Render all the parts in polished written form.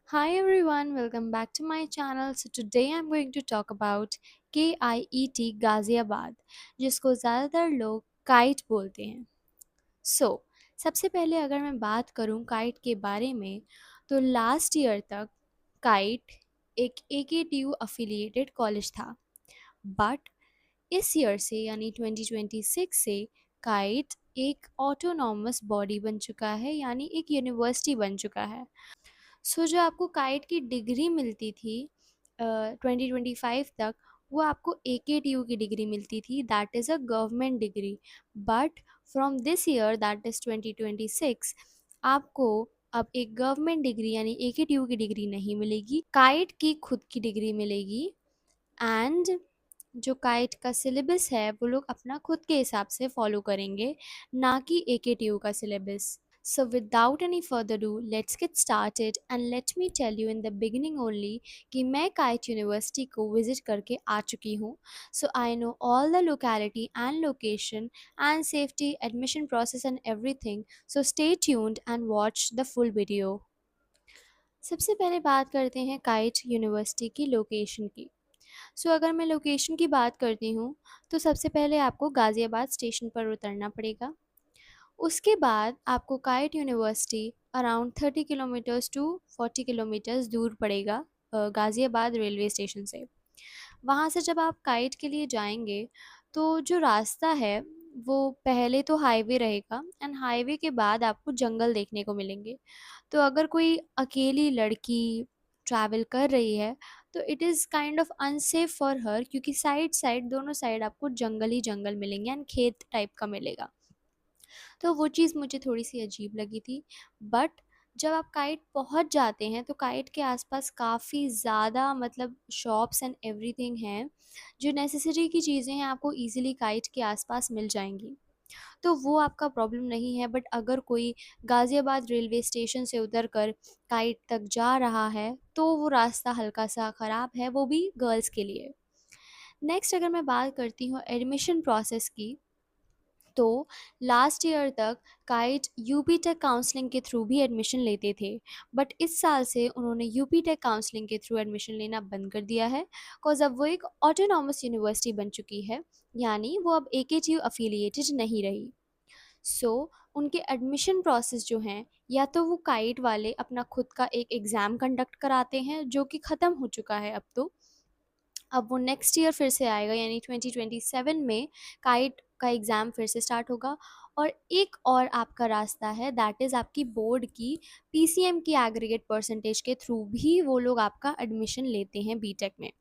Hi everyone, welcome back to my channel. So today I'm going to talk about KIET Ghaziabad जिसको ज़्यादातर लोग kite बोलते हैं. So सबसे पहले अगर मैं बात करूं काइट के बारे में तो लास्ट ईयर तक काइट एक AKTU अफिलिएटेड कॉलेज था. बट इस ईयर से यानी 2026 से काइट एक ऑटोनॉमस बॉडी बन चुका है, यानी एक यूनिवर्सिटी बन चुका है. जो आपको काइट की डिग्री मिलती थी 2025 तक, वो आपको AKTU की डिग्री मिलती थी, that is a government degree. But from this year that is 2026 आपको अब एक गवर्नमेंट डिग्री यानी AKTU की डिग्री नहीं मिलेगी, काइट की खुद की डिग्री मिलेगी. एंड जो काइट का सिलेबस है वो लोग अपना खुद के हिसाब से फॉलो करेंगे, ना कि AKTU का syllabus. So, without any further ado, let's get started and let me tell you in the beginning only कि मैं काइट यूनिवर्सिटी को विजिट करके आ चुकी हूँ. So I know all the locality and location and safety, admission process and everything. So stay tuned and watch the full video. सबसे पहले बात करते हैं काइट यूनिवर्सिटी की लोकेशन की. अगर मैं लोकेशन की बात करती हूँ तो सबसे पहले आपको गाज़ियाबाद स्टेशन पर उतरना पड़ेगा. उसके बाद आपको KIET university around 30 kilometres to 40 kilometres दूर पड़ेगा गाज़ियाबाद रेलवे स्टेशन से. वहाँ से जब आप काइट के लिए जाएंगे तो जो रास्ता है वो पहले तो हाईवे रहेगा एंड हाईवे के बाद आपको जंगल देखने को मिलेंगे. तो अगर कोई अकेली लड़की ट्रैवल कर रही है तो it is kind of unsafe for her, क्योंकि साइड साइड दोनों साइड आपको जंगल ही जंगल मिलेंगे एंड खेत टाइप का मिलेगा. तो वो चीज़ मुझे थोड़ी-सी अजीब लगी थी. बट जब आप काइट पहुँच जाते हैं तो काइट के आसपास काफ़ी ज़्यादा मतलब शॉप्स एंड एवरीथिंग हैं. जो नेसेसरी की चीज़ें हैं आपको ईज़िली काइट के आसपास मिल जाएँगी. तो वो आपका प्रॉब्लम नहीं है. बट अगर कोई गाज़ियाबाद रेलवे स्टेशन से उतर कर काइट तक जा रहा है तो वो रास्ता हल्का-सा ख़राब है, वो भी गर्ल्स के लिए. नेक्स्ट अगर मैं बात करती हूँ एडमिशन प्रोसेस की, तो लास्ट ईयर तक काइट यूपी टेक काउंसलिंग के थ्रू भी एडमिशन लेते थे. बट इस साल से उन्होंने यूपी टेक काउंसलिंग के थ्रू एडमिशन लेना बंद कर दिया है, बिकॉज अब वो एक ऑटोनॉमस यूनिवर्सिटी बन चुकी है, यानी वो अब AKTU अफिलिएटेड नहीं रही. उनके एडमिशन प्रोसेस जो हैं, या तो वो काइट वाले अपना खुद का एक एग्ज़ाम कंडक्ट कराते हैं जो कि ख़त्म हो चुका है अब तो. अब वो नेक्स्ट ईयर फिर से आएगा यानी 2027 में काइट का एग्ज़ाम फिर से स्टार्ट होगा. और एक और आपका रास्ता है, दैट इज़ आपकी बोर्ड की PCM की एग्रीगेट परसेंटेज के थ्रू भी वो लोग आपका एडमिशन लेते हैं बीटेक में.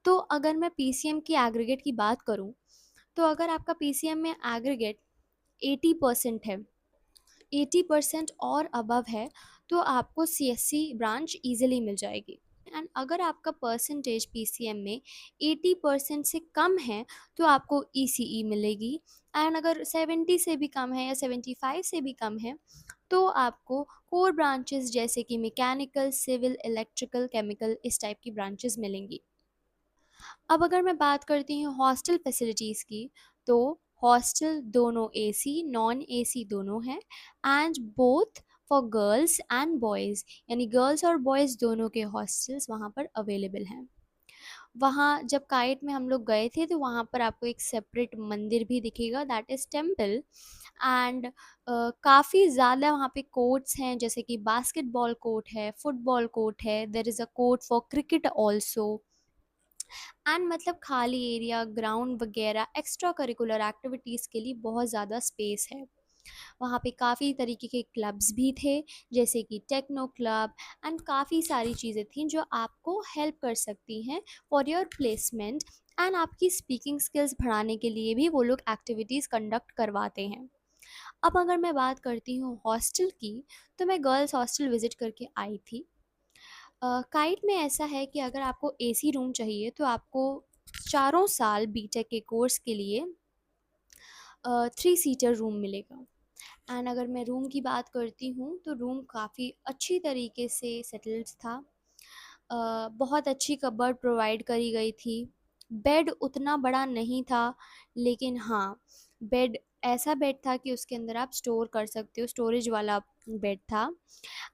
तो अगर मैं PCM की एग्रीगेट की बात करूँ, तो अगर आपका PCM में एग्रीगेट 80% है, 80% और अबव है, तो आपको CSC ब्रांच ईज़िली मिल जाएगी. एंड अगर आपका परसेंटेज PCM में 80% से कम है तो आपको ECE मिलेगी. एंड अगर 70 से भी कम है या 75 से भी कम है तो आपको कोर ब्रांचेस जैसे कि मैकेनिकल, सिविल, इलेक्ट्रिकल, केमिकल, इस टाइप की ब्रांचेस मिलेंगी. अब अगर मैं बात करती हूँ हॉस्टल फैसिलिटीज़ की, तो हॉस्टल दोनों AC नॉन AC दोनों हैं and both for girls and boys, यानी गर्ल्स और बॉयज़ दोनों के हॉस्टल्स वहाँ पर अवेलेबल हैं. वहाँ जब काइट में हम लोग गए थे तो वहाँ पर आपको एक सेपरेट मंदिर भी दिखेगा, दैट इज़ टेम्पल. एंड काफ़ी ज़्यादा वहाँ पे कोर्ट्स हैं, जैसे कि बास्केटबॉल कोर्ट है, फुटबॉल कोर्ट है, there is a court for cricket also. And मतलब खाली एरिया, ग्राउंड वगैरह एक्स्ट्रा करिकुलर एक्टिविटीज़ के लिए बहुत ज़्यादा स्पेस है. वहाँ पे काफ़ी तरीके के क्लब्स भी थे, जैसे कि टेक्नो क्लब, एंड काफ़ी सारी चीज़ें थीं जो आपको हेल्प कर सकती हैं फॉर योर प्लेसमेंट. एंड आपकी स्पीकिंग स्किल्स बढ़ाने के लिए भी वो लोग एक्टिविटीज़ कंडक्ट करवाते हैं. अब अगर मैं बात करती हूँ हॉस्टल की, तो मैं गर्ल्स हॉस्टल विज़िट करके आई थी. काइट में ऐसा है कि अगर आपको AC रूम चाहिए तो आपको चारों साल बीटेक के कोर्स के लिए 3 सीटर रूम मिलेगा. एंड अगर मैं रूम की बात करती हूँ तो रूम काफ़ी अच्छी तरीके से सेटल्ड था. बहुत अच्छी कबर्ड प्रोवाइड करी गई थी. बेड उतना बड़ा नहीं था, लेकिन हाँ, बेड ऐसा बेड था कि उसके अंदर आप स्टोर कर सकते हो, स्टोरेज वाला बेड था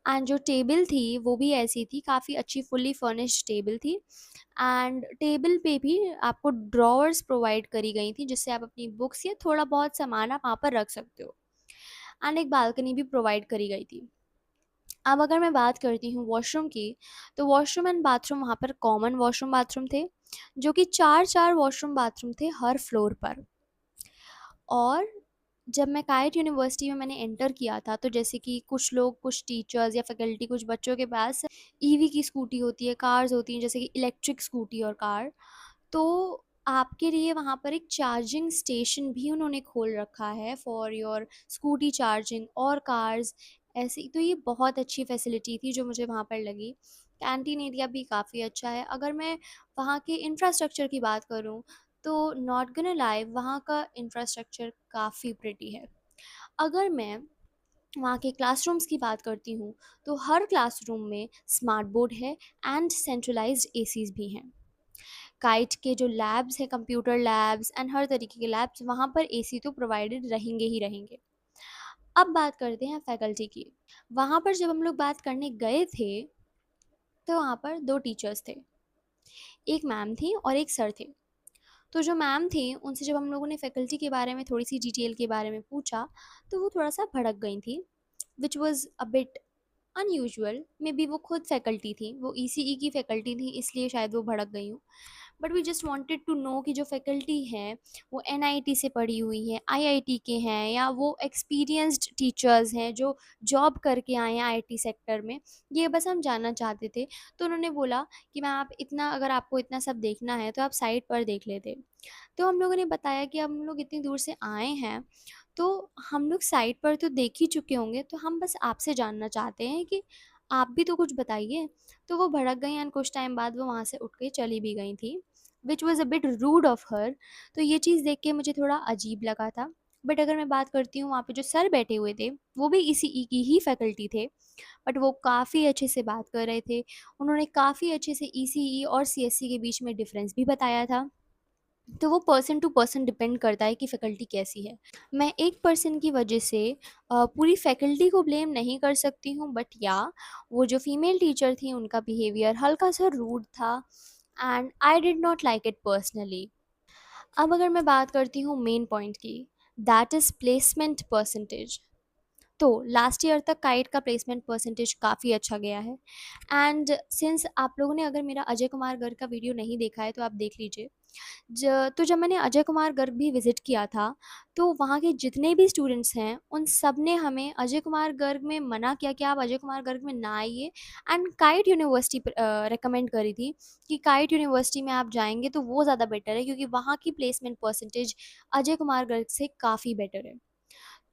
एंड जो टेबल थी वो भी ऐसी थी, काफ़ी अच्छी फुल्ली फर्निश्ड टेबल थी एंड टेबल पे भी आपको ड्रॉवर्स प्रोवाइड करी गई थी जिससे आप अपनी बुक्स या थोड़ा बहुत सामान आप वहाँ पर रख सकते हो एंड एक बालकनी भी प्रोवाइड करी गई थी। अब अगर मैं बात करती हूँ वॉशरूम की, तो वॉशरूम एंड बाथरूम वहाँ पर कॉमन वॉशरूम बाथरूम थे, जो कि 4-4 वॉशरूम बाथरूम थे हर फ्लोर पर। और जब मैं काइट यूनिवर्सिटी में मैंने एंटर किया था, तो जैसे कि कुछ लोग, कुछ टीचर्स या फैकल्टी, कुछ बच्चों के पास ईवी की स्कूटी होती है, कार्स होती हैं, जैसे कि इलेक्ट्रिक स्कूटी और कार। तो आपके लिए वहाँ पर एक चार्जिंग स्टेशन भी उन्होंने खोल रखा है फॉर योर स्कूटी चार्जिंग और कार्स ऐसी। तो ये बहुत अच्छी फैसिलिटी थी जो मुझे वहाँ पर लगी। कैंटीन एरिया भी काफ़ी अच्छा है। अगर मैं वहाँ के इंफ्रास्ट्रक्चर की बात करूँ, तो नॉट गोना लाई, वहाँ का इंफ्रास्ट्रक्चर काफ़ी प्रिटी है। अगर मैं वहाँ के क्लासरूम्स की बात करती हूँ, तो हर क्लासरूम में स्मार्ट बोर्ड है एंड सेंट्रलाइज्ड एसीज़ भी हैं। काइट के जो लैब्स हैं, कंप्यूटर लैब्स एंड हर तरीके के लैब्स, वहाँ पर एसी तो प्रोवाइडेड रहेंगे ही रहेंगे। अब बात करते हैं फैकल्टी की। वहाँ पर जब हम लोग बात करने गए थे, तो वहाँ पर 2 टीचर्स थे। एक मैम थी और एक सर थे। तो जो मैम थी, उनसे जब हम लोगों ने फैकल्टी के बारे में थोड़ी-सी डिटेल के बारे में पूछा, तो वो थोड़ा-सा भड़क गई थी, which was a bit unusual. May be वो खुद फैकल्टी थी, वो ईसीई की फैकल्टी थी, इसलिए शायद वो भड़क गई हों। But we just wanted to know कि जो फैकल्टी हैं वो एनआईटी से पढ़ी हुई हैं, आईआईटी के हैं, या वो एक्सपीरियंस्ड टीचर्स हैं जो जॉब करके आए हैं आईटी सेक्टर में, ये बस हम जानना चाहते थे। तो उन्होंने बोला कि मैम, आप इतना, अगर आपको इतना सब देखना है तो आप साइट पर देख लेते। तो हम लोगों ने बताया कि हम लोग इतनी दूर से आए हैं, तो हम लोग साइट पर तो देख ही चुके होंगे, तो हम बस आपसे जानना चाहते हैं कि आप भी तो कुछ बताइए। तो वो भड़क गई एंड कुछ टाइम बाद वो वहाँ से उठ के चली भी गई थी, which was a bit root of her. तो ये चीज़ देख के मुझे थोड़ा अजीब लगा था। बट अगर मैं बात करती हूँ, वहाँ पे जो सर बैठे हुए थे, वो भी ईसीई की ही फैकल्टी थे, बट वो काफ़ी अच्छे से बात कर रहे थे। उन्होंने काफ़ी अच्छे से ईसीई और सीएसई के बीच में डिफरेंस भी बताया था। तो वो पर्सन टू पर्सन डिपेंड करता है कि फैकल्टी कैसी है। मैं एक पर्सन की वजह से पूरी फैकल्टी को ब्लेम नहीं कर सकती हूँ, बट या वो जो फीमेल टीचर थी उनका बिहेवियर हल्का सा रूड था and I did not like it personally. अब अगर मैं बात करती हूँ मेन पॉइंट की, दैट इज़ प्लेसमेंट परसेंटेज। तो लास्ट ईयर तक काइट का प्लेसमेंट परसेंटेज काफ़ी अच्छा गया है एंड सिंस आप लोगों ने अगर मेरा अजय कुमार गर्ग का वीडियो नहीं देखा है तो आप देख लीजिए। तो जब मैंने अजय कुमार गर्ग भी विज़िट किया था, तो वहाँ के जितने भी स्टूडेंट्स हैं, उन सब ने हमें अजय कुमार गर्ग में मना किया कि आप अजय कुमार गर्ग में ना आइए, एंड काइट यूनिवर्सिटी रिकमेंड करी थी कि काइट यूनिवर्सिटी में आप जाएँगे तो वो ज़्यादा बेटर है, क्योंकि वहाँ की प्लेसमेंट परसेंटेज अजय कुमार गर्ग से काफ़ी बेटर है।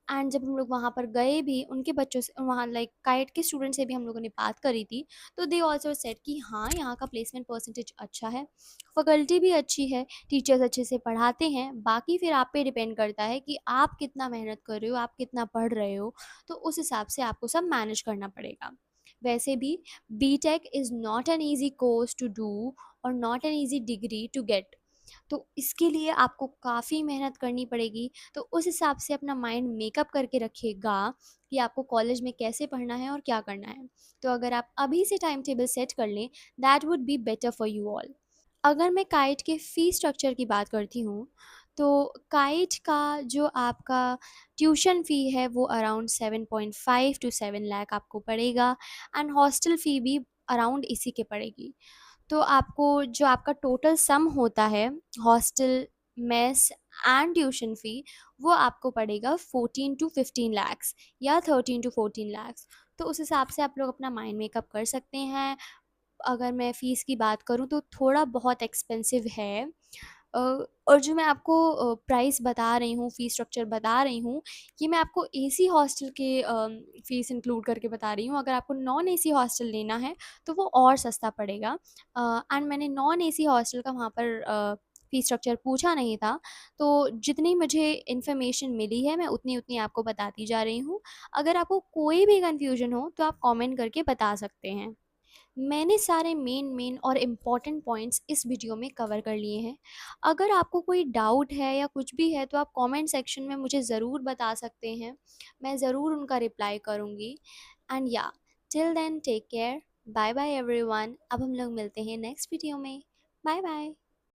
एंड जब हम लोग वहाँ पर गए भी, उनके बच्चों से, वहाँ लाइक काइट के स्टूडेंट से भी हम लोगों ने बात करी थी, तो दे ऑल्सो सेड कि हाँ, यहाँ का प्लेसमेंट परसेंटेज अच्छा है, फैकल्टी भी अच्छी है, टीचर्स अच्छे से पढ़ाते हैं। बाकी फिर आप पे डिपेंड करता है कि आप कितना मेहनत कर रहे हो, आप कितना पढ़ रहे हो, तो उस हिसाब से आपको सब मैनेज करना पड़ेगा। वैसे भी B tech is not an easy course to do और not an easy degree to get. तो इसके लिए आपको काफ़ी मेहनत करनी पड़ेगी। तो उस हिसाब से अपना माइंड मेकअप करके रखिएगा कि आपको कॉलेज में कैसे पढ़ना है और क्या करना है। तो अगर आप अभी से टाइम टेबल सेट कर लें, that would be better for you all. अगर मैं काइट के फ़ी स्ट्रक्चर की बात करती हूँ, तो काइट का जो आपका ट्यूशन फ़ी है वो अराउंड 7.5 टू 7 लाख आपको पड़ेगा एंड हॉस्टल फ़ी भी अराउंड इसी के पड़ेगी। तो आपको जो आपका टोटल सम होता है, hostel, mess and tuition fee, वो आपको पड़ेगा 14 टू 15 लैक्स या 13 टू 14 लैक्स। तो उस हिसाब से आप लोग अपना माइंड मेकअप कर सकते हैं। अगर मैं फ़ीस की बात करूँ तो थोड़ा बहुत एक्सपेंसिव है। अ, और जो मैं आपको प्राइस बता रही हूँ, फ़ी स्ट्रक्चर बता रही हूँ, ये मैं आपको एसी हॉस्टल के फ़ीस इंक्लूड करके बता रही हूँ। अगर आपको नॉन एसी हॉस्टल लेना है तो वो और सस्ता पड़ेगा। एंड मैंने नॉन एसी हॉस्टल का वहाँ पर फ़ी स्ट्रक्चर पूछा नहीं था, तो जितनी मुझे इन्फॉर्मेशन मिली है मैं उतनी-उतनी आपको बताती जा रही हूँ। अगर आपको कोई भी कन्फ्यूज़न हो तो आप कमेंट करके बता सकते हैं। मैंने सारे मेन और इम्पॉर्टेंट पॉइंट्स इस वीडियो में कवर कर लिए हैं। अगर आपको कोई डाउट है या कुछ भी है तो आप कमेंट सेक्शन में मुझे ज़रूर बता सकते हैं, मैं ज़रूर उनका रिप्लाई करूँगी। And yeah, till then take care, bye bye everyone. अब हम लोग मिलते हैं नेक्स्ट वीडियो में। Bye bye.